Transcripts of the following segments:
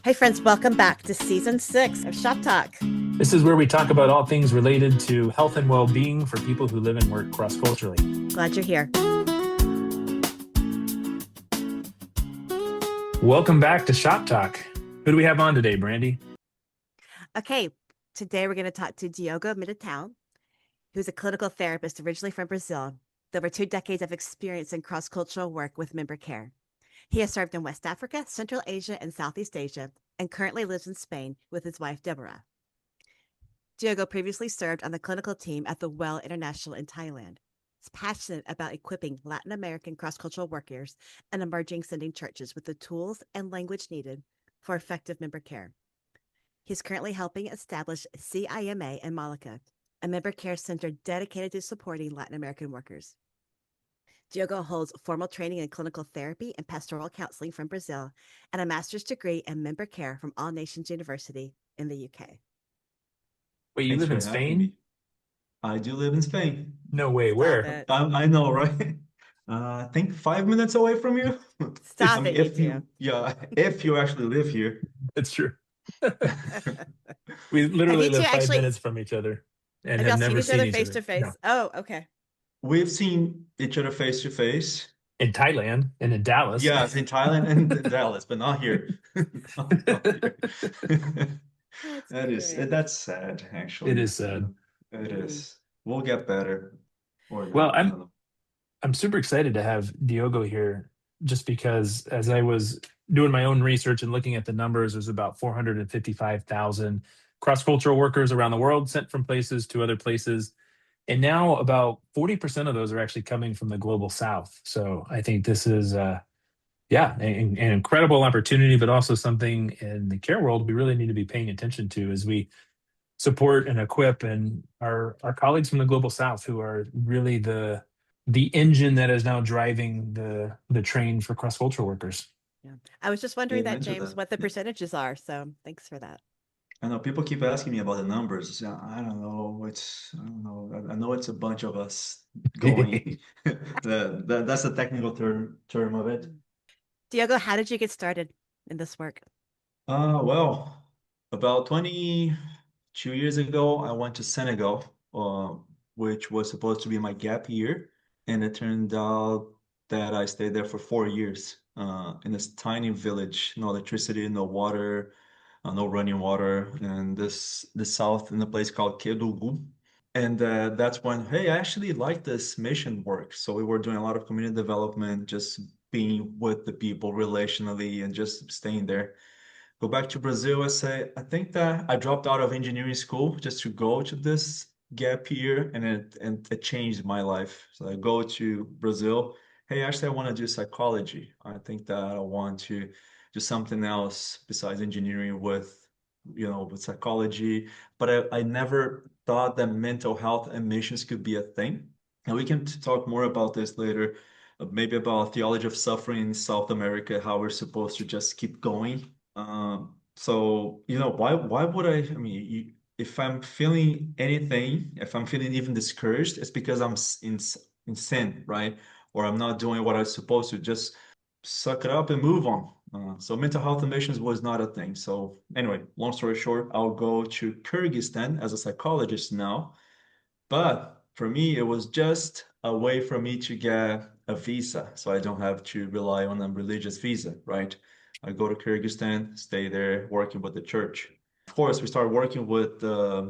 Hey, friends, welcome back to season 6 of Shop Talk. This is where we talk about all things related to health and well-being for people who live and work cross-culturally. Glad you're here. Welcome back to Shop Talk. Who do we have on today, Brandi? Okay, today we're going to talk to Diogo Militão, who's a clinical therapist originally from Brazil, with over 2 decades of experience in cross-cultural work with member care. He has served in West Africa, Central Asia, and Southeast Asia, and currently lives in Spain with his wife, Débora. Diogo previously served on the clinical team at the Well International in Thailand. He's passionate about equipping Latin American cross-cultural workers and emerging sending churches with the tools and language needed for effective member care. He's currently helping establish CIMA in Málaga, a member care center dedicated to supporting Latin American workers. Diogo holds formal training in clinical therapy and pastoral counseling from Brazil and a master's degree in member care from All Nations University in the UK. Wait, you Thanks live for in having Spain? me. I do live in Spain. No way. Stop Where? it. I know, right? I think 5 minutes away from you. Stop it, you two. If you actually live here. That's true. We literally you two live 5 actually minutes from each other and have have y'all seen never each seen other each face other. to face? No. Oh, okay. We've seen each other face to face. In Thailand and in Dallas. Yes, in Thailand and in Dallas, but not here. Not here. That's That's sad, It actually. is sad. It is. We'll get better. Or Well, I I'm don't know. I'm super excited to have Diogo here just because as I was doing my own research and looking at the numbers, there's about 455,000 cross-cultural workers around the world sent from places to other places. And now about 40% of those are actually coming from the global south. So I think this is, an incredible opportunity, but also something in the care world we really need to be paying attention to as we support and equip and our colleagues from the global south who are really the engine that is now driving the train for cross-cultural workers. Yeah. I was just wondering that, Amen to James, that. what the percentages are. So thanks for that. I know people keep asking me about the numbers. I don't know. I don't know. I know it's a bunch of us going. That's the technical term of it. Diogo, how did you get started in this work? Well, about 22 years ago, I went to Senegal, which was supposed to be my gap year, and it turned out that I stayed there for 4 years, in this tiny village, no electricity, no water, no running water, and the south in a place called Kedougou. And that's when, hey, I actually like this mission work. So we were doing a lot of community development, just being with the people relationally and just staying there. Go back to Brazil, I think that I dropped out of engineering school just to go to this gap year, and it changed my life. So I go to Brazil. Hey, actually, I want to do psychology. I think that I want to do something else besides engineering with psychology. But I never thought that mental health and missions could be a thing. And we can talk more about this later, maybe about theology of suffering in South America, how we're supposed to just keep going. So why would I mean, if I'm feeling anything, if I'm feeling even discouraged, it's because in sin, right? Or I'm not doing what I'm supposed to. Just suck it up and move on. So mental health and missions was not a thing. So anyway, long story short, I'll go to Kyrgyzstan as a psychologist now. But for me, it was just a way for me to get a visa, so I don't have to rely on a religious visa, right? I go to Kyrgyzstan, stay there, working with the church. Of course, we started working with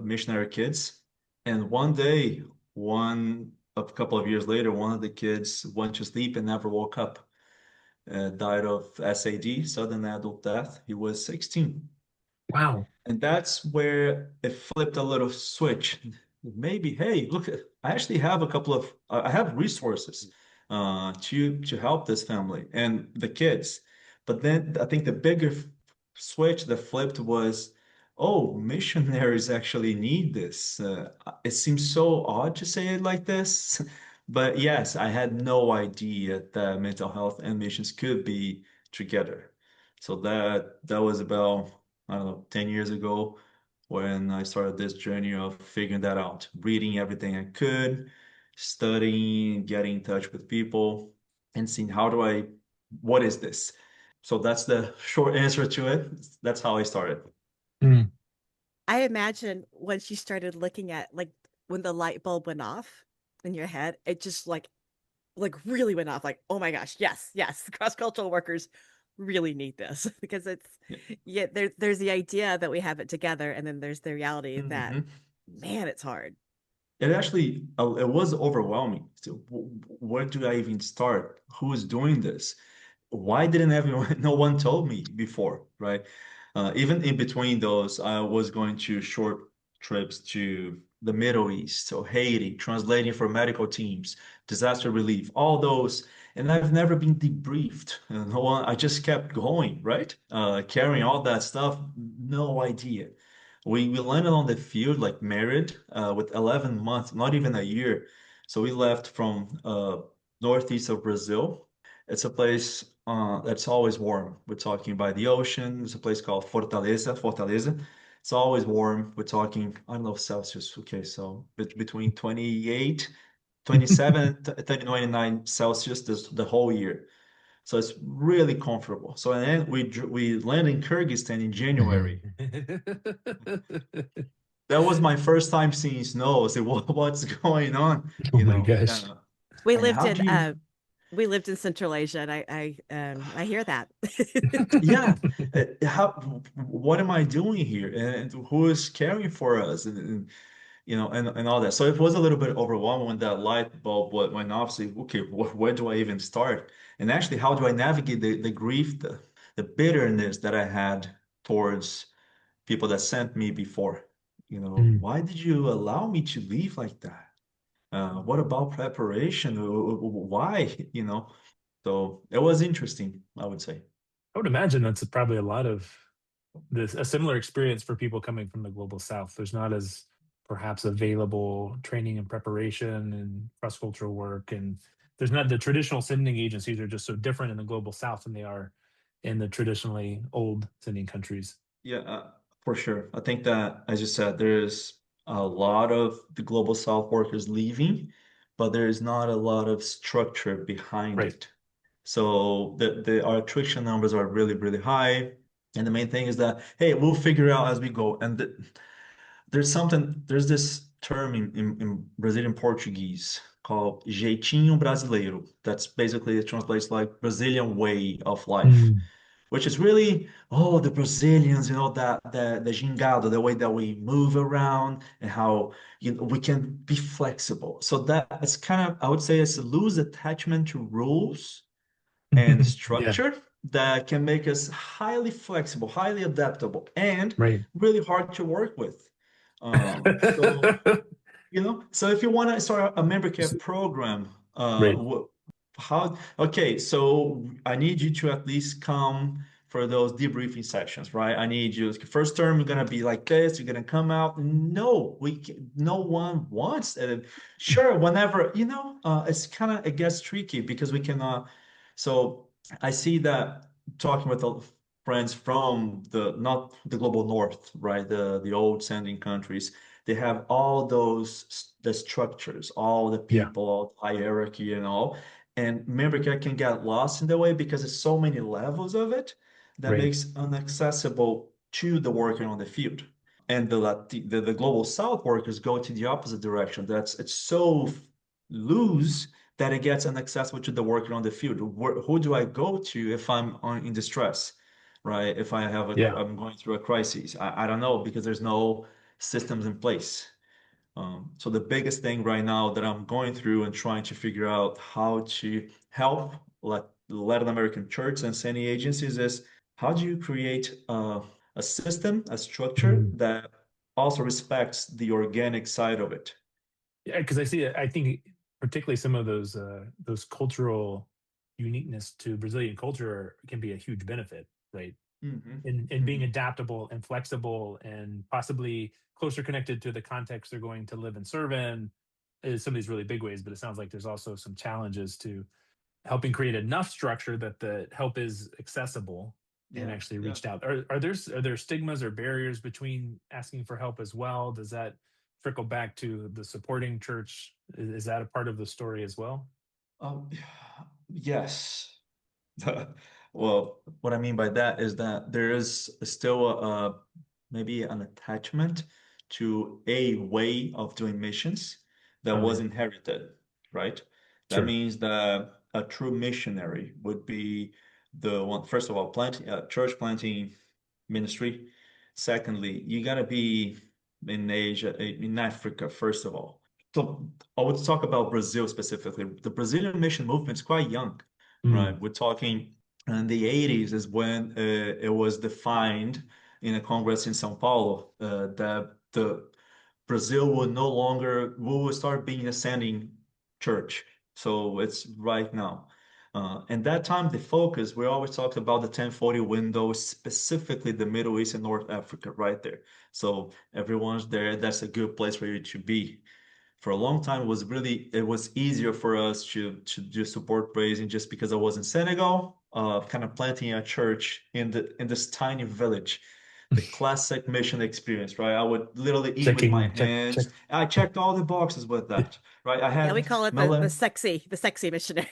missionary kids, and one day, a couple of years later, one of the kids went to sleep and never woke up. Died of SAD, sudden adult death. He was 16. Wow. And that's where it flipped a little switch. Maybe, hey, look, I actually have I have resources to help this family and the kids. But then I think the bigger switch that flipped was, oh, missionaries actually need this. It seems so odd to say it like this, but yes, I had no idea that mental health and missions could be together. So that was about, I don't know, 10 years ago when I started this journey of figuring that out, reading everything I could, studying, getting in touch with people, and seeing what is this? So that's the short answer to it. That's how I started. Mm. I imagine once you started looking at like when the light bulb went off in your head, it just like really went off. Like, oh my gosh, yes, yes, cross cultural workers really need this because it's Yeah. yeah. There's the idea that we have it together, and then there's the reality that Mhm. man, it's hard. It actually it was overwhelming. So where do I even start? Who is doing this? Why didn't everyone, no one told me before, right? Even in between those, I was going to short trips to the Middle East, so Haiti, translating for medical teams, disaster relief, all those. And I've never been debriefed. No one, I just kept going, right? Carrying all that stuff, no idea. We landed on the field like married with 11 months, not even a year. So we left from northeast of Brazil. It's a place that's always warm. We're talking by the ocean. It's a place called Fortaleza. It's always warm. We're talking, I don't know, Celsius. Okay, so between 28, 27, 30, 29 Celsius the whole year. So it's really comfortable. So and then we land in Kyrgyzstan in January. That was my first time seeing snow. I said, what's going on? Oh my gosh. We And lived how in do you, we lived in Central Asia, and I hear that. yeah, how, what am I doing here? And who is caring for us? And all that. So it was a little bit overwhelming when that light bulb went off. Say, okay, where do I even start? And actually, how do I navigate the grief, the bitterness that I had towards people that sent me before? Mm. Why did you allow me to leave like that? What about preparation? Why? So it was interesting, I would say. I would imagine that's probably a lot of a similar experience for people coming from the global south. There's not as perhaps available training and preparation and cross-cultural work, and there's not the traditional sending agencies are just so different in the global south than they are in the traditionally old sending countries. Yeah, for sure. I think that, as you said, there's a lot of the global South workers leaving, but there is not a lot of structure behind Right. it. So our attrition numbers are really, really high. And the main thing is that, hey, we'll figure it out as we go. And there's this term in Brazilian Portuguese called jeitinho brasileiro. That's basically, it translates like Brazilian way of life, Mm. which is really, oh, the Brazilians, that the gingado, the way that we move around and how we can be flexible. So that it's kind of, I would say, it's a loose attachment to rules and Yeah. structure that can make us highly flexible, highly adaptable, and Right. really hard to work with. So so if you want to start a member care program, Right. okay, so I need you to at least come for those debriefing sessions, right? I need you, first term, you're gonna be like this, you're gonna come out. No, no one wants it. Sure, whenever, it's kind of, it gets tricky because we cannot. So I see that talking with friends from not the global north, right? The old sending countries, they have all the structures, all the Yeah. people, all the hierarchy and all. And member care can get lost in the way because there's so many levels of it that Right. makes inaccessible to the worker on the field. And the global south workers go to the opposite direction. It's so loose that it gets inaccessible to the worker on the field. Who do I go to if I'm in distress, right? If Yeah. I'm going through a crisis, I don't know because there's no systems in place. So the biggest thing right now that I'm going through and trying to figure out how to help Latin American church and sending agencies is, how do you create a system, a structure Mm. that also respects the organic side of it? Yeah, because I see it. I think particularly some of those cultural uniqueness to Brazilian culture can be a huge benefit, right? Hmm. In being Hmm. adaptable and flexible and possibly closer connected to the context they're going to live and serve in is some of these really big ways. But it sounds like there's also some challenges to helping create enough structure that the help is accessible and Yeah, actually yeah. reached out. Are there stigmas or barriers between asking for help as well? Does that trickle back to the supporting church? Is that a part of the story as well? Um, yes. Well, what I mean by that is that there is still maybe an attachment to a way of doing missions that Oh was yeah, inherited, right? That sure. means that a true missionary would be the one, first of all, planting church planting ministry. Secondly, you gotta be in Asia, in Africa, first of all. So I would talk about Brazil specifically. The Brazilian mission movement is quite young, Mm, right? We're talking in the 80s is when it was defined in a congress in São Paulo that the Brazil will no longer will start being a sending church. So it's right now. And that time, the focus, we always talked about the 1040 window, specifically the Middle East and North Africa, right there. So everyone's there. That's a good place for you to be. For a long time, it was easier for us to do support praising just because I was in Senegal, kind of planting a church in this tiny village, the classic mission experience, right? I would literally eat with my check. hands. I checked all the boxes with that, right? I Yeah, we had call it Mele the sexy missionary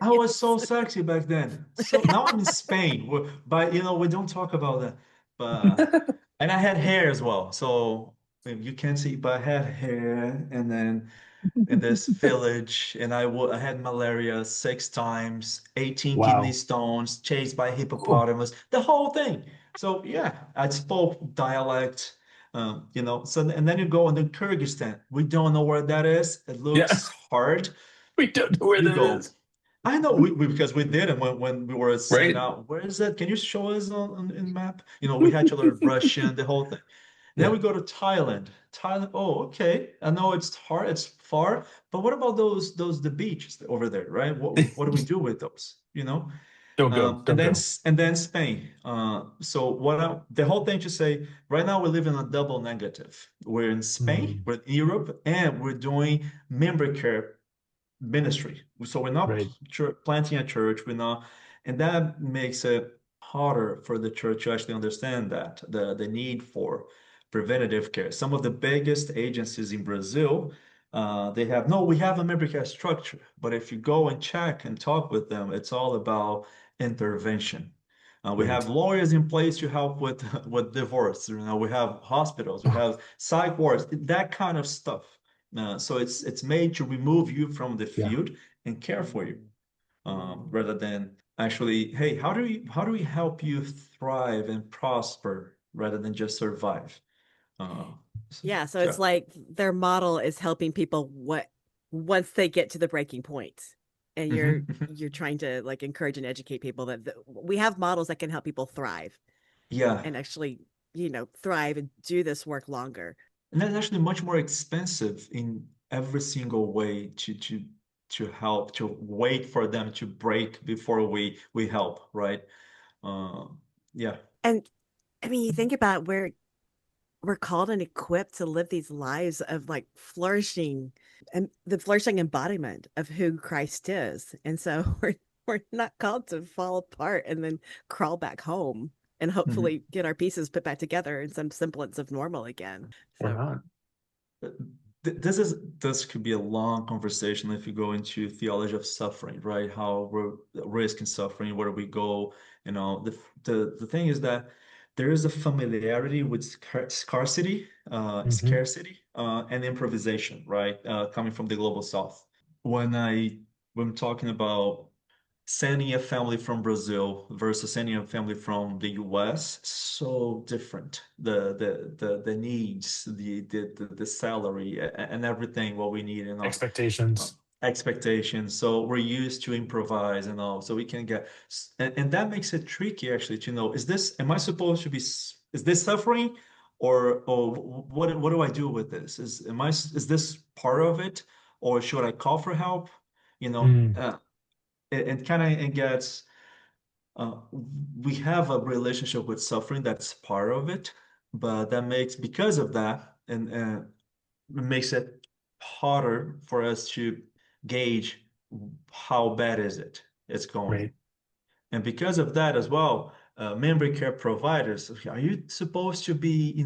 I was experience. so sexy back then. So now I'm in Spain, but we don't talk about that. But and I had hair as well. So you can't see, but I had hair, and then in this village, and I had malaria 6 times, 18 kidney Wow. stones, chased by Whew. hippopotamus, the whole thing. So yeah, I spoke dialect. So and then you go into Kyrgyzstan. We don't know where that is. It Yeah, looks hard. we don't know where You that go. is. I know because we did, and when we were saying Right? out, where is that? Can you show us in map? We had to learn Russian, the whole thing. Then Yeah. we go to Thailand. Thailand, oh, okay. I know it's hard, it's far, but what about those the beaches over there, right? What do we do with those? Don't go. And Don't then go. and then Spain. So the whole thing to say right now we live in a double negative. We're in Spain, Mm, we're in Europe, and we're doing member care ministry. So we're not right. planting a church, we're not, and that makes it harder for the church to actually understand that the need for preventative care. Some of the biggest agencies in Brazil, they have no, we have a member care structure, but if you go and check and talk with them, it's all about intervention. We Right. have lawyers in place to help with with divorce. We have hospitals, we Oh, have psych wards, that kind of stuff. So it's made to remove you from the yeah. field and care for you, rather than actually, hey, how do we help you thrive and prosper rather than just survive? Uh, so, Yeah, so yeah. it's like their model is helping people once they get to the breaking point. And you're Mhm. you're trying to like encourage and educate people that we have models that can help people thrive Yeah, and actually, thrive and do this work longer. and that's actually much more expensive in every single way to help to wait for them to break before we help, right? Uh, yeah. And I mean, you think about where we're called and equipped to live these lives of like flourishing and the flourishing embodiment of who Christ is. And so we're not called to fall apart and then crawl back home and Mhm. hopefully get our pieces put back together in some semblance of normal again. Or So not. This could be a long conversation if you go into theology of suffering, right? How we're risk and suffering, where we go. The thing is that there is a familiarity with scarcity, Hmm. and improvisation, right? Coming from the global south. When talking about sending a family from Brazil versus sending a family from the US, so different. The needs, the salary, and everything what we need, uh, Expectations. expectations. So we're used to improvise and all, so we can get, and that makes it tricky actually to know, am I supposed to be, is this suffering, or what do I do with this? Is this part of it, or should I call for help? You know, Mm, uh, it kind of it gets uh, we have a relationship with suffering that's part of it, but that makes because of that, and it makes it harder for us to gauge how bad is it's going. right. And because of that as well, memory care providers, are you supposed to be,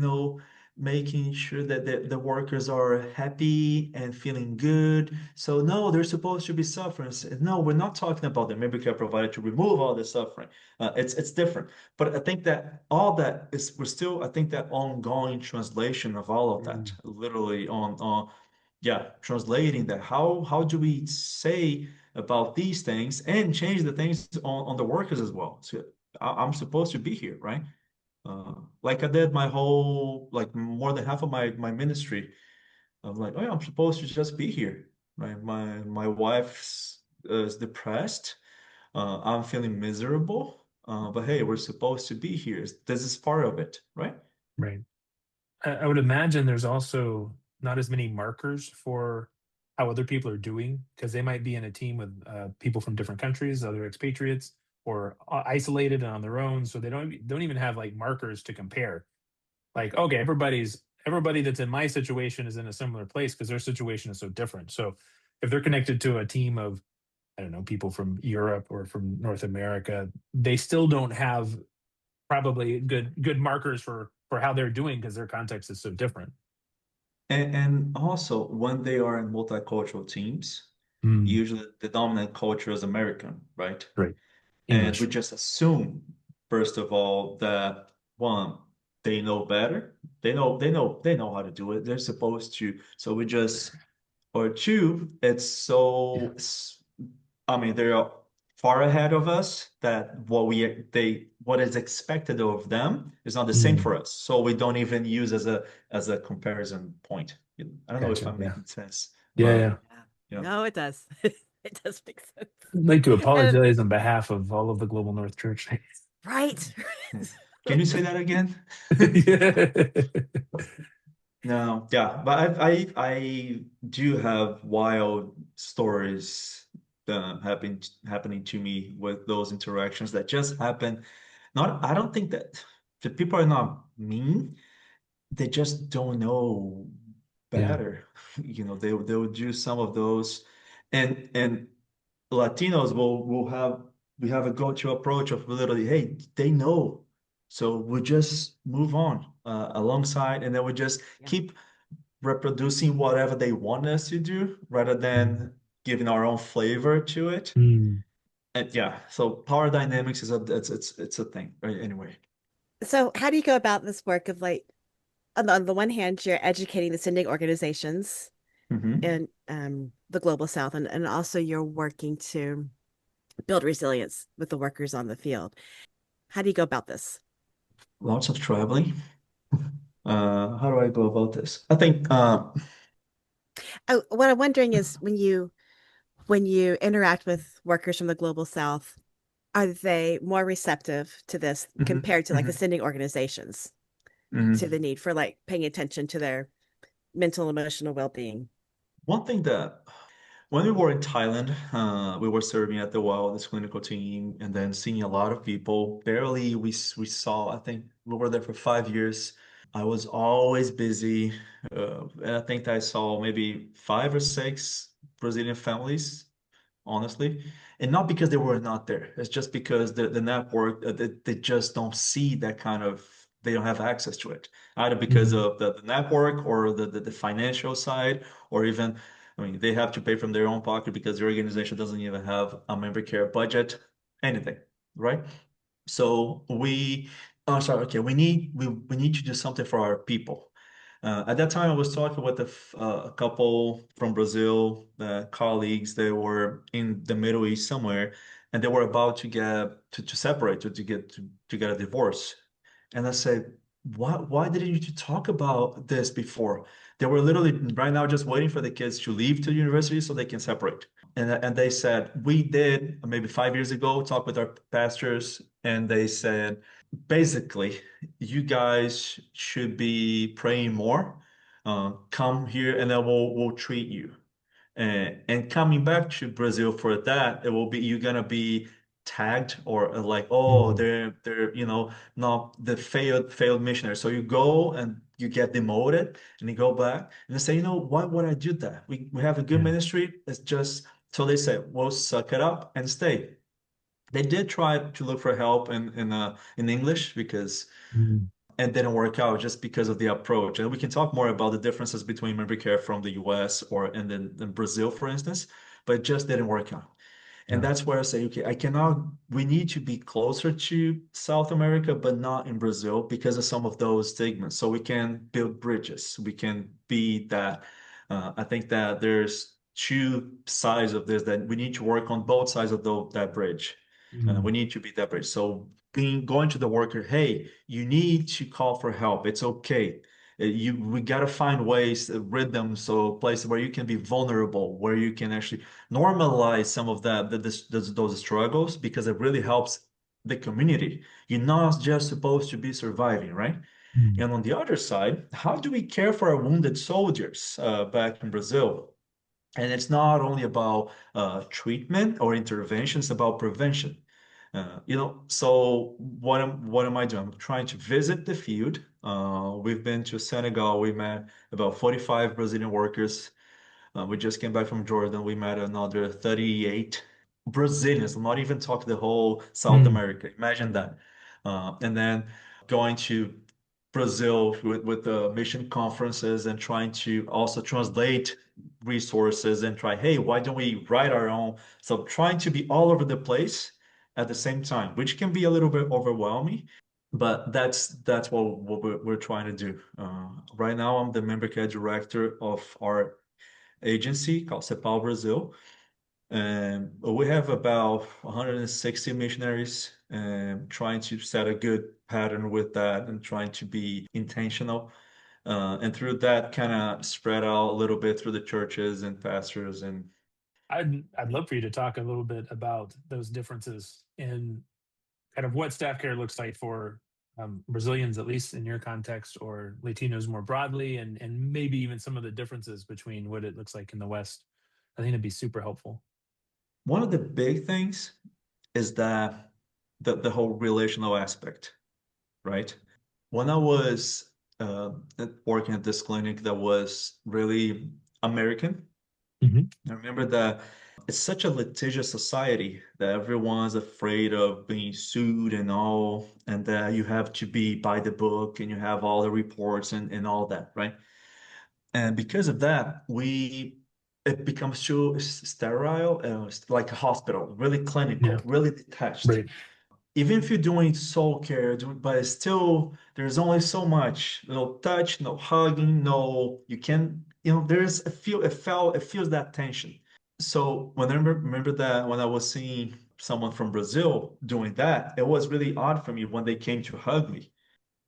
making sure that the workers are happy and feeling good. So no, they're supposed to be suffering. No, we're not talking about the member care provider to remove all the suffering. It's different. But I think that all that is we're still I think that ongoing translation of all of that, Mm. literally on yeah, translating that. How do we say about these things and change the things on the workers as well? So I'm supposed to be here, right? Like I did my whole, like more than half of my ministry. I'm like, oh yeah, I'm supposed to just be here, right? My wife's is depressed. I'm feeling miserable. But hey, we're supposed to be here. This is part of it, right? Right. I would imagine there's also not as many markers for how other people are doing because they might be in a team with people from different countries, other expatriates, or isolated and on their own, so they don't even have like markers to compare. Like, okay, everybody that's in my situation is in a similar place because their situation is so different. So if they're connected to a team of, I don't know, people from Europe or from North America, they still don't have probably good markers for how they're doing because their context is so different. And also when they are in multicultural teams, Mm, usually the dominant culture is American, right? right. And we English. just assume, first of all, that one, they know better. They know how to do it. They're supposed to. So we just, or two, it's so, I mean, they're far ahead of us that what is expected of them is not the same Mm, for us. So we don't even use as a comparison point. I don't know if gotcha. I'm Yeah. making sense, Yeah. but Yeah. Yeah. you know. No, it does. It does make I'd like to sense. And apologize on behalf of all of the Global North Church. right. Can you say that again? Yeah. No, yeah, but I do have wild stories happening to me with those interactions that just happen. Not, I don't think that the people are not mean. They just don't know Yeah. better. They will do some of those, and Latinos will have we have a go-to approach of literally, hey, they know, so we just move on alongside, and then we just Yeah. keep reproducing whatever they want us to do rather Mm, than giving our own flavor to it. mm, And yeah, so power dynamics is it's a thing, right? Anyway. So how do you go about this work of like on the one hand, you're educating the sending organizations Hmm. in the global south, and also you're working to build resilience with the workers on the field. How do you go about this? Lots of traveling. How do I go about this? I think Oh, what I'm wondering is when you interact with workers from the global south, are they more receptive to this mhm, compared to like the mhm, sending organizations to the mhm. need for like paying attention to their mental emotional well-being? One thing that when we were in Thailand, we were serving at the well, this clinical team, and then seeing a lot of people. Barely we saw, I think we were there for 5 years. I was always busy. And I think I saw maybe five or six Brazilian families, honestly. And not because they were not there. It's just because the network, they just don't see that kind of, they don't have access to it. Either because mm, of the network or the financial side, or even, I mean, they have to pay from their own pocket because the organization doesn't even have a member care budget, anything, right? So oh, sorry, okay, we need to do something for our people. At that time, I was talking with a couple from Brazil, colleagues. They were in the Middle East somewhere, and they were about to get to separate, to get a divorce. And I said, why didn't you talk about this before? They were literally right now just waiting for the kids to leave to university so they can separate. And they said, we did maybe 5 years ago talk with our pastors, and they said, basically, you guys should be praying more. Come here, and then we'll treat you. And coming back to Brazil for that, it will be you're gonna be tagged or like, oh, mm, they're not the failed missionary. So you go and you get demoted, and you go back and they say, why would I do that? We have a good yeah. ministry. It's just so they say, well, suck it up and stay. They did try to look for help in English because Mm, and didn't work out just because of the approach. And we can talk more about the differences between memory care from the US or and then in Brazil, for instance, but it just didn't work out. And Yeah. that's where I say, okay, I cannot, we need to be closer to South America, but not in Brazil because of some of those stigmas. So we can build bridges. We can be that. I think that there's two sides of this that we need to work on both sides of that bridge. Mm. We need to be that bridge. So going to the worker, hey, you need to call for help. It's okay. We gotta find ways, rhythms, so places where you can be vulnerable, where you can actually normalize some of those struggles because it really helps the community. You're not just supposed to be surviving, right? Mm. And on the other side, how do we care for our wounded soldiers back in Brazil? And it's not only about treatment or intervention, it's about prevention. So what am I doing? I'm trying to visit the field. We've been to Senegal. We met about 45 Brazilian workers. We just came back from Jordan. We met another 38 Brazilians. I'm not even talking the whole South Mm. America. Imagine that. And then going to Brazil with the mission conferences and trying to also translate resources and try, hey, why don't we write our own? So trying to be all over the place at the same time, which can be a little bit overwhelming, but that's what we're trying to do. Right now, I'm the member care director of our agency called CEPAL Brazil. And we have about 160 missionaries and trying to set a good pattern with that and trying to be intentional. And through that, kind of spread out a little bit through the churches and pastors. And I'd love for you to talk a little bit about those differences in kind of what staff care looks like for Brazilians, at least in your context, or Latinos more broadly, and maybe even some of the differences between what it looks like in the West. I think it'd be super helpful. one of the big things is that the whole relational aspect, right? When I was working at this clinic that was really American, Hmm. I remember that it's such a litigious society that everyone's afraid of being sued and all, and that you have to be by the book and you have all the reports and all that, right? And because of that, it becomes too sterile, like a hospital, really Yeah, clinical, really detached. right. Even if you're doing soul care, but it's still there's only so much. No touch, no hugging, no you can there's a feel it feels that tension. So when I remember that when I was seeing someone from Brazil doing that, it was really odd for me when they came to hug me.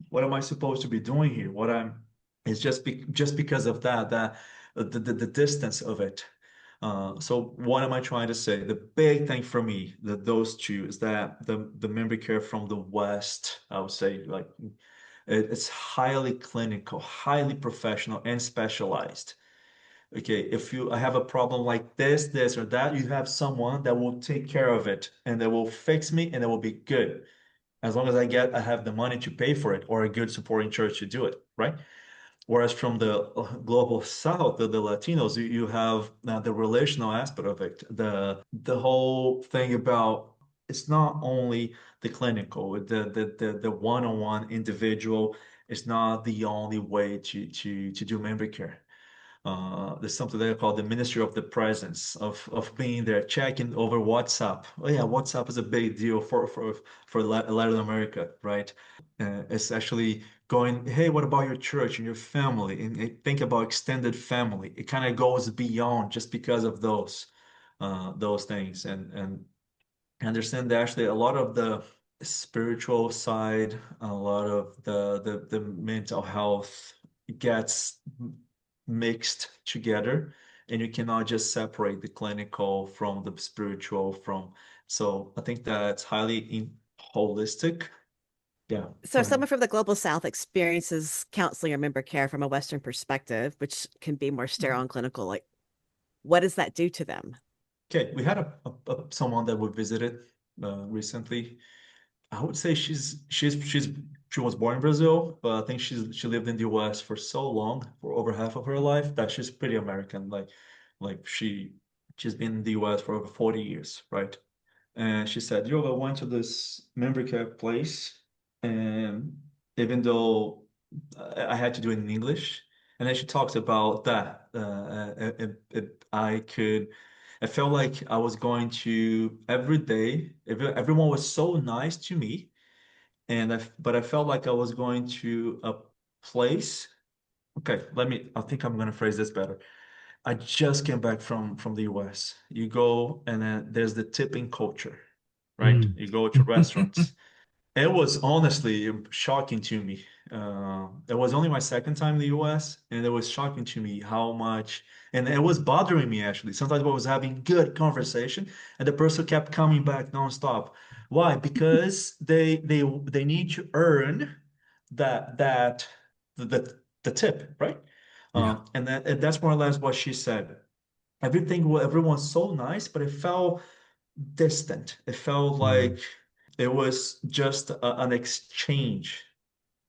What am I supposed to be doing here? What I'm it's just because of the distance of it. So what am I trying to say? The big thing for me, that those two, is that the memory care from the West, I would say, like it's highly clinical, highly professional, and specialized. Okay, if you have a problem like this, or that, you have someone that will take care of it and that will fix me and it will be good. As long as I have the money to pay for it or a good supporting church to do it, right? Whereas from the global south, the Latinos, you have the relational aspect of it, the whole thing about it's not only the clinical, the one-on-one individual is not the only way to do memory care. There's something they call the ministry of the presence of being there, checking over WhatsApp. Oh yeah, WhatsApp is a big deal for Latin America, right? It's actually going, hey, what about your church and your family? And think about extended family. It kind of goes beyond just because of those things. And I understand that actually a lot of the spiritual side, a lot of the mental health gets mixed together, and you cannot just separate the clinical from the spiritual from. So I think that's highly holistic. Yeah, So for if me. someone from the global south experiences counseling or member care from a Western perspective, which can be more sterile and clinical, like what does that do to them? Okay, we had someone that we visited recently. I would say she was born in Brazil, but I think she lived in the US for so long, for over half of her life, that she's pretty American. Like she's been in the US for over 40 years, right? And she said, Yo, I went to this memory care place, and even though I had to do it in English. And then she talks about that. I felt like I was going to every day. Everyone was so nice to me, but I felt like I was going to a place. Okay, I think I'm gonna phrase this better. I just came back from the US. You go and then there's the tipping culture, right? Mm. You go to restaurants. It was honestly shocking to me. It was only my second time in the US, and it was shocking to me how much, and it was bothering me actually. Sometimes I was having good conversation, and the person kept coming back nonstop. Why? Because they need to earn that the tip, right? Yeah. And that's more or less what she said. Everyone's so nice, but it felt distant. It felt Mm. like it was just an exchange.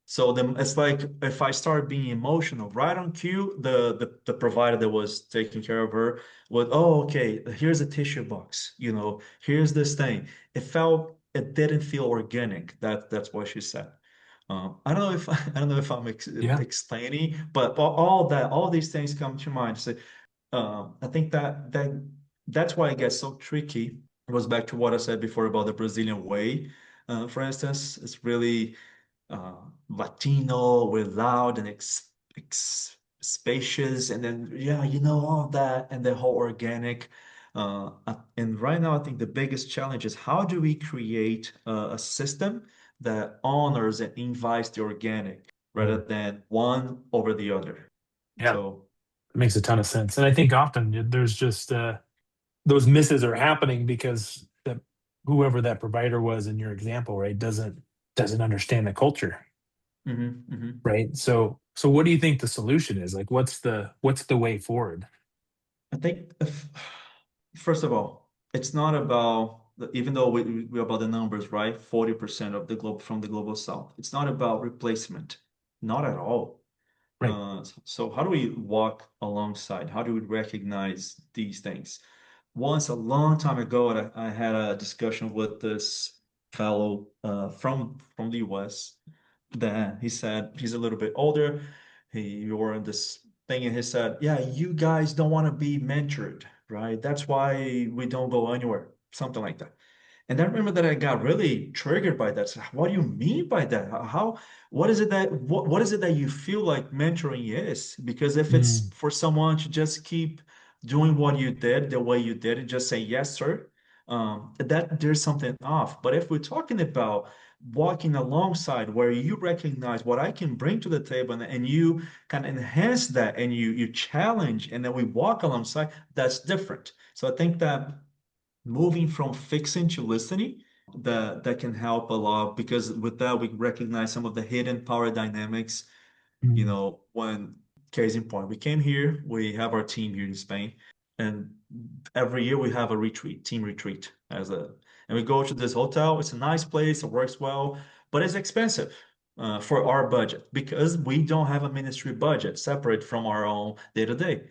So it's like if I start being emotional, right on cue, the provider that was taking care of her would, oh, okay, here's a tissue box, here's this thing. It didn't feel organic. That's what she said. I don't know if I don't know if I'm Yeah. explaining, but all these things come to mind. So I think that's why it gets so tricky. It goes back to what I said before about the Brazilian way. For instance, it's really Latino, we're loud and spacious, and then yeah, all that, and the whole organic. And right now, I think the biggest challenge is how do we create a system that honors and invites the organic rather Mm. than one over the other. Yeah. So. It makes a ton of sense. And I think often there's just those misses are happening because whoever that provider was in your example, right, doesn't understand the culture, Mhm. right? So what do you think the solution is? Like, what's the way forward? I think first of all, it's not about even though we're about the numbers, right? 40% of the globe from the global south. It's not about replacement, not at all. Right. So how do we walk alongside? How do we recognize these things? Once a long time ago, I had a discussion with this fellow from the US. That he said he's a little bit older. He were in this thing, and he said, "Yeah, you guys don't want to be mentored, right? That's why we don't go anywhere." Something like that. And I remember that I got really triggered by that. So what do you mean by that? What is it that you feel like mentoring is? Because if it's Mm. for someone to just keep doing what you did the way you did and just say yes, sir, that there's something off. But if we're talking about walking alongside where you recognize what I can bring to the table and you can enhance that and you challenge and then we walk alongside, that's different. So I think that moving from fixing to listening that can help a lot because with that we recognize some of the hidden power dynamics. Mm. When case in point, we came here, we have our team here in Spain, and every year we have a team retreat and we go to this hotel. It's a nice place, it works well, but it's expensive for our budget because we don't have a ministry budget separate from our own day to day.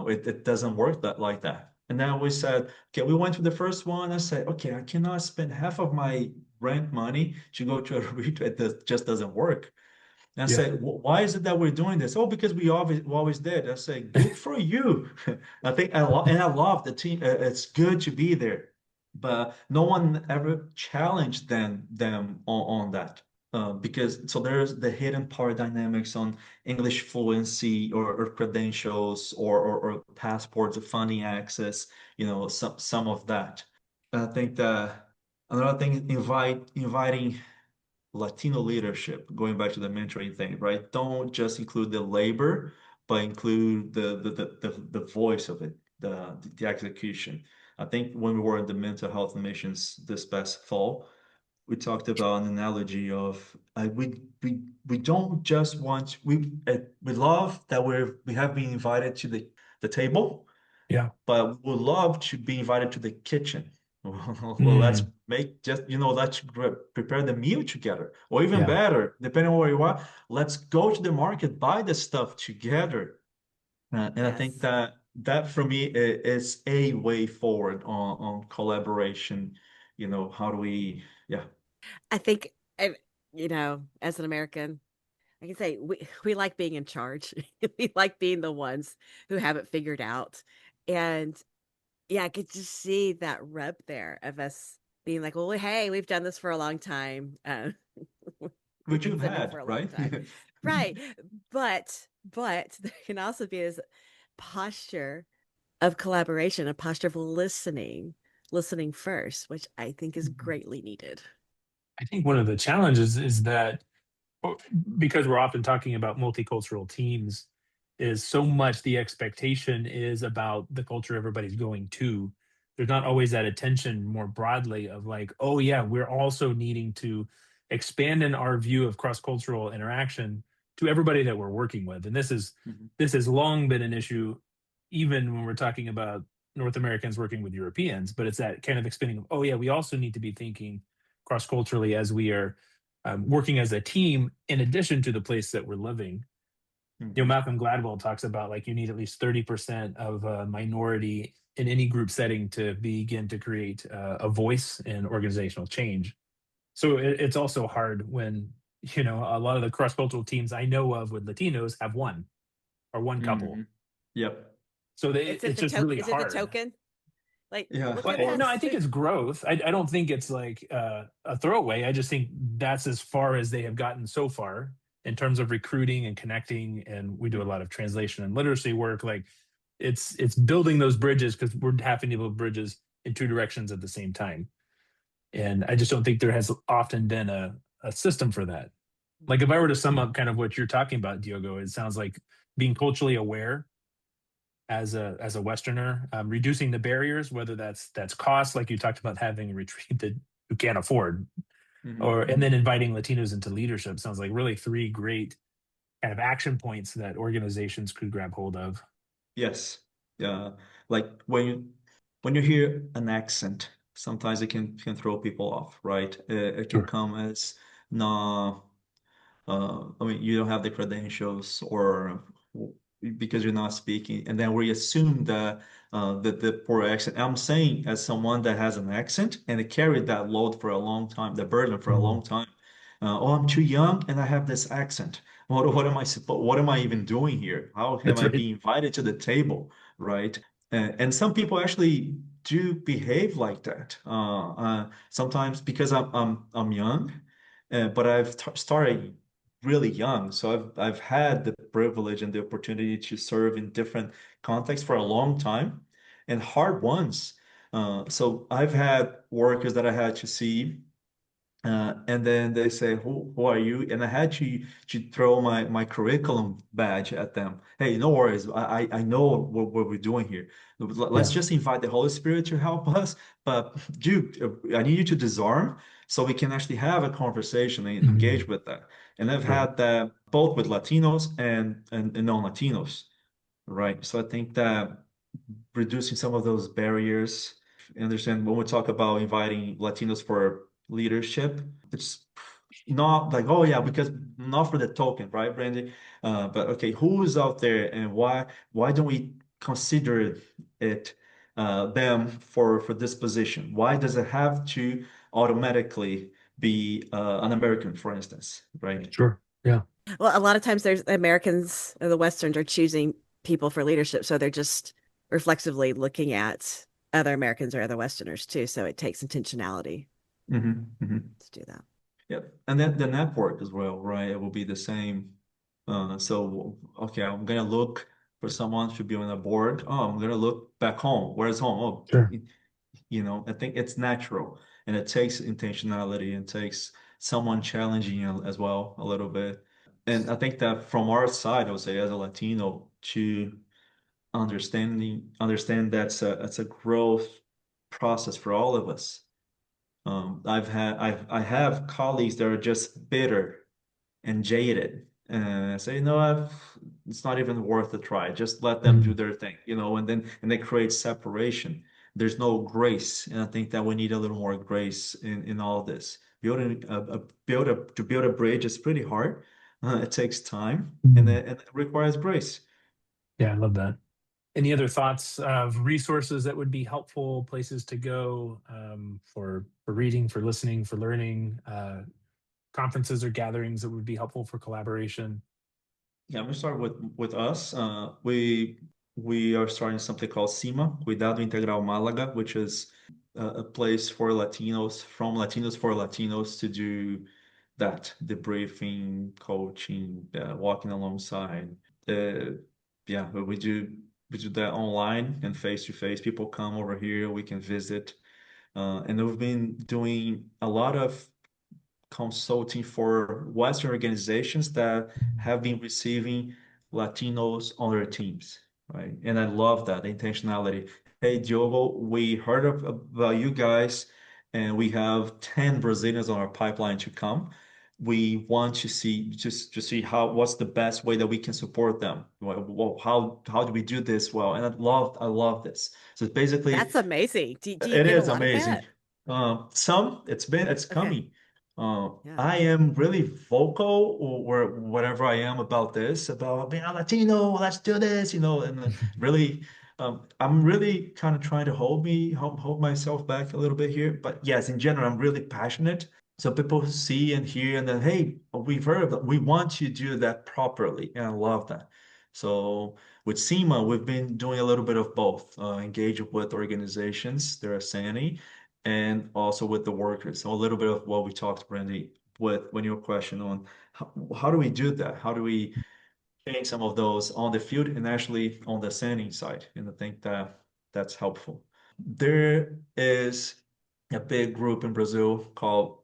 It doesn't work like that. And then we said, okay, we went to the first one. I said, okay, I cannot spend half of my rent money to go to a retreat. That just doesn't work. And I Yeah. said, why is it that we're doing this? Oh, because we always did. I said, good for you. I love the team. It's good to be there, but no one ever challenged them on that. Because so there's the hidden power dynamics on English fluency or credentials or passports or funding access, some of that. I think that another thing, inviting Latino leadership, going back to the mentoring thing, right? Don't just include the labor, but include the voice of it, the execution. I think when we were in the mental health missions this past fall, we talked about an analogy of we don't just want we love that we have been invited to the table, Yeah. but would love to be invited to the kitchen. Well, let's Mm. make just, let's prepare the meal together. Or even Yeah. better, depending on where you are, let's go to the market, buy the stuff together. And I think Yes. that for me is a way forward on collaboration. How do we, yeah. I think as an American, I can say we like being in charge. We like being the ones who have it figured out. And yeah, I could just see that rub there of us being like, well, hey, we've done this for a long time. We've Which been you've living for had, a long right? time. Right. But there can also be this posture of collaboration, a posture of listening first, which I think is greatly needed. I think one of the challenges is that well, because we're often talking about multicultural teams, is so much the expectation is about the culture everybody's going to. There's not always that attention more broadly of like, oh yeah, we're also needing to expand in our view of cross-cultural interaction to everybody that we're working with. And Mhm. this has long been an issue, even when we're talking about North Americans working with Europeans, but it's that kind of expanding of, oh yeah, we also need to be thinking cross-culturally as we are working as a team in addition to the place that we're living. Mhm. Malcolm Gladwell talks about like you need at least 30% of a minority in any group setting to begin to create a voice in organizational change. So it's also hard when, a lot of the cross-cultural teams I know of with Latinos have one or one couple. Mhm. Yep. So It's it's just really is it the hard. token? Like, Yeah. look at Well, no, I us. think it's growth. I don't think it's like a throwaway. I just think that's as far as they have gotten so far in terms of recruiting and connecting. And we do a lot of translation and literacy work. Like it's building those bridges because we're having to build bridges in two directions at the same time. And I just don't think there has often been a system for that. Like if I were to sum up kind of what you're talking about, Diogo, it sounds like being culturally aware as a Westerner, reducing the barriers, whether that's cost, like you talked about having a retreat that you can't afford, or and then inviting Latinos into leadership sounds like really three great kind of action points that organizations could grab hold of. Yes. Yeah. Like when you hear an accent, sometimes it can throw people off, right? It can Sure. come as no, I mean, you don't have the credentials or because you're not speaking, and then we assume that the poor accent. I'm saying as someone that has an accent and it carried that load for a long time, the burden for a Mhm. long time. Oh, I'm too young and I have this accent. What am I supposed? What am I even doing here? How am That's I right. being invited to the table, right? And some people actually do behave like that. Sometimes because I'm young, but I've started really young. So I've had the privilege and the opportunity to serve in different contexts for a long time and hard ones. So I've had workers that I had to see and then they say, who are you? And I had to throw my curriculum badge at them. Hey, no worries. I know what we're doing here. Let's Yeah. just invite the Holy Spirit to help us. But dude, I need you to disarm so we can actually have a conversation and engage Mhm. with that. And I've Right. had that both with Latinos and non-Latinos, right? So I think that reducing some of those barriers. Understand when we talk about inviting Latinos for leadership, it's not like, oh yeah, because not for the token, right, Brandy? But okay, who's out there and why don't we consider it them for this position? Why does it have to automatically be an American, for instance, right? Sure. Yeah. Well, a lot of times there's Americans or the Westerns are choosing people for leadership, so they're just reflexively looking at other Americans or other Westerners too. So it takes intentionality to do that. Yeah, and then the network as well, right? It will be the same. So, okay, I'm gonna look for someone to be on a board. Oh, I'm gonna look back home. Where's home? Oh, Sure. I think it's natural, and it takes intentionality and takes someone challenging you as well a little bit. And I think that from our side, I would say as a Latino, to understand that's a growth process for all of us. I have colleagues that are just bitter and jaded and say, no, it's not even worth a try. Just let them do Mhm. their thing, and they create separation. There's no grace, and I think that we need a little more grace in all of this. To build a bridge is pretty hard. It takes time, and Mhm. it requires grace. Yeah, I love that. Any other thoughts of resources that would be helpful, places to go for reading, for listening, for learning, conferences or gatherings that would be helpful for collaboration? Yeah, I'm gonna start with us. We are starting something called CIMA, Cuidado Integral Málaga, which is a place for Latinos, from Latinos for Latinos, to do that, debriefing, coaching, walking alongside. Yeah, but we do that online and face to face. People come over here, we can visit, and we've been doing a lot of consulting for Western organizations that have been receiving Latinos on their teams, right? And I love that intentionality. Hey, Diogo, we heard about you guys, and we have 10 Brazilians on our pipeline to come. We want to see just to see how what's the best way that we can support them. How do we do this well? And I love this. So it's basically That's amazing. Do you it get a is lot of amazing. that? Some it's Okay. coming. Yeah. I am really vocal or whatever I am about this, about being a Latino, let's do this, and really, I'm really kind of trying to hold myself back a little bit here. But yes, in general, I'm really passionate. So people see and hear, and then, hey, we've heard of it. We want to do that properly, and I love that. So with CIMA, we've been doing a little bit of both, engage with organizations, they're ascending, and also with the workers. So a little bit of what we talked, Brandy, with when your question on how do we do that? How do we change some of those on the field and actually on the ascending side? And I think that that's helpful. There is a big group in Brazil called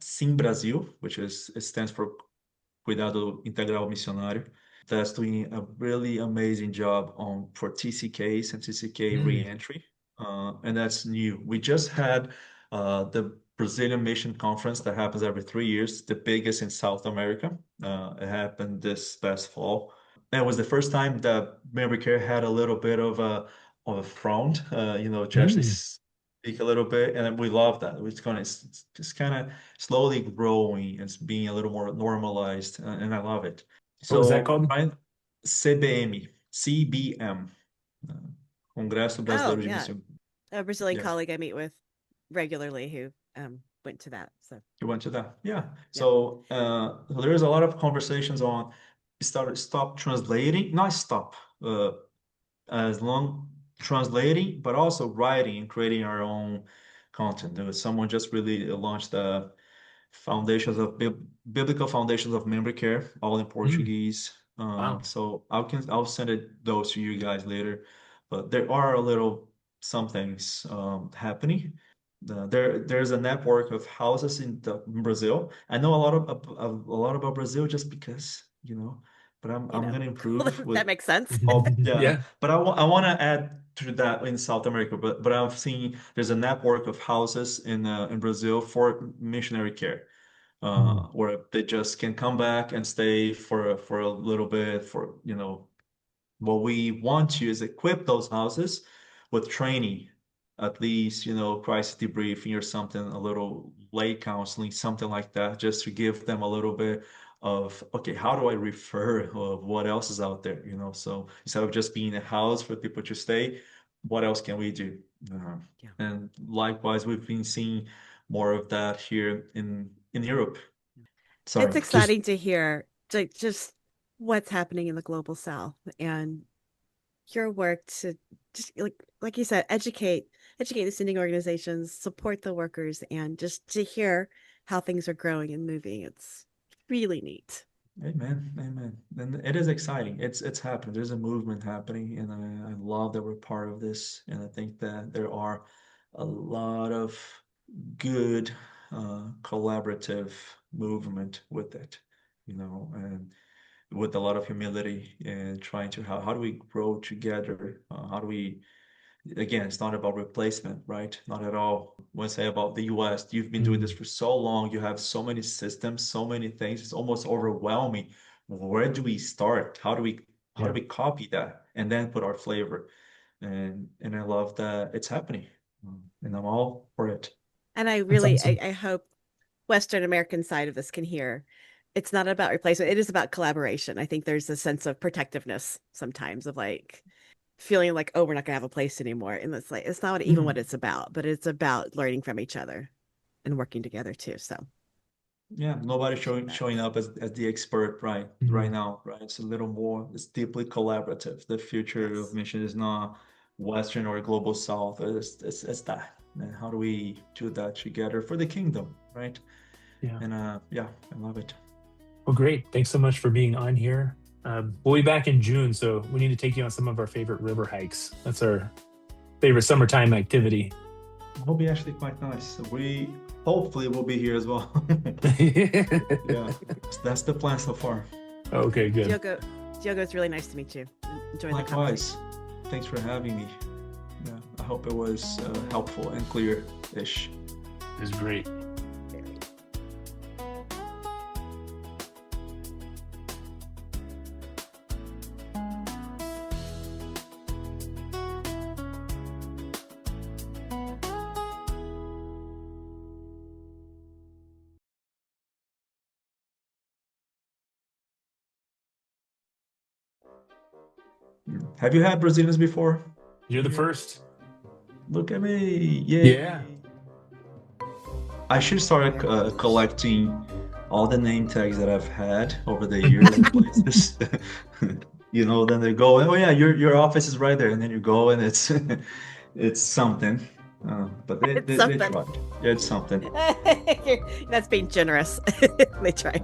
Sim Brasil, which is it stands for Cuidado Integral Missionário, that's doing a really amazing job on for TCKs and TCK Mm. reentry, and that's new. We just had the Brazilian Mission Conference that happens every 3 years, the biggest in South America. It happened this past fall. And it was the first time that memory care had a little bit of a front, to actually Mm. speak a little bit, and we love that. It's just kind of slowly growing. It's being a little more normalized, and I love it. What was that So, called? right, CBM, CBM, uh, Congresso Oh, Brasileiro de yeah. Missão. A Brazilian Yeah, colleague I meet with regularly who went to that. So you went to that. Yeah. yeah. So, there's a lot of conversations on stop translating, not stop, as long translating, but also writing and creating our own content. There was someone just really launched the foundations of biblical foundations of memory care, all in Mm. Portuguese. Wow. So I'll send those to you guys later. But there are a little some things happening. There's a network of houses in Brazil. I know a lot about Brazil just because, but You I'm know, gonna improve with that makes sense. oh yeah. Yeah. But I want to add to that in South America. But I've seen there's a network of houses in Brazil for missionary care, Mm. where they just can come back and stay for a little bit. What we want to is equip those houses with training, at least, crisis debriefing or something, a little lay counseling, something like that, just to give them a little bit of, okay, how do I refer of what else is out there, So instead of just being a house for people to stay, what else can we do? Uh, Yeah. and likewise, we've been seeing more of that here in Europe. It's Sorry, just exciting to hear just what's happening in the global south and your work to just like you said, educate the sending organizations, support the workers, and just to hear how things are growing and moving. It's really neat. Amen, amen. And it is exciting. It's happening. There's a movement happening, and I love that we're part of this. And I think that there are a lot of good collaborative movement with it, and with a lot of humility and trying to how do we grow together? How do we again, it's not about replacement, right? Not at all. When I say about the US, you've been doing this Mm. for so long, you have so many systems, so many things, it's almost overwhelming. Where do we start? How do Yeah. we copy that and then put our flavor? And I love that it's happening. And I'm all for it. And I That's really awesome. I hope Western American side of this can hear it's not about replacement. It is about collaboration. I think there's a sense of protectiveness sometimes of like feeling like, oh, we're not gonna have a place anymore. And it's like it's not even what Mhm. it's about, but it's about learning from each other and working together too. So Yeah, nobody showing up as the expert right Mhm. now, right? It's a little more, it's deeply collaborative. The future Yes. of mission is not Western or global South. It's that. And how do we do that together for the kingdom, right? Yeah. And yeah, I love it. Well, great. Thanks so much for being on here. We'll be back in June, so we need to take you on some of our favorite river hikes. That's our favorite summertime activity. Will be actually quite nice. We hopefully will be here as well. Yeah, that's the plan so far. Okay, good. Diogo, it's really nice to meet you. Enjoy the Likewise. conversation. Thanks for having me. Yeah, I hope it was helpful and clear-ish. It was great. Very. Have you had Brazilians before? You're the first. Look at me. Yay. Yeah. I should start collecting all the name tags that I've had over the years and places. You know, then they go, oh yeah, your office is right there, and then you go and it's it's something. But they It's they something. tried. Yeah, it's something. That's being generous. They try.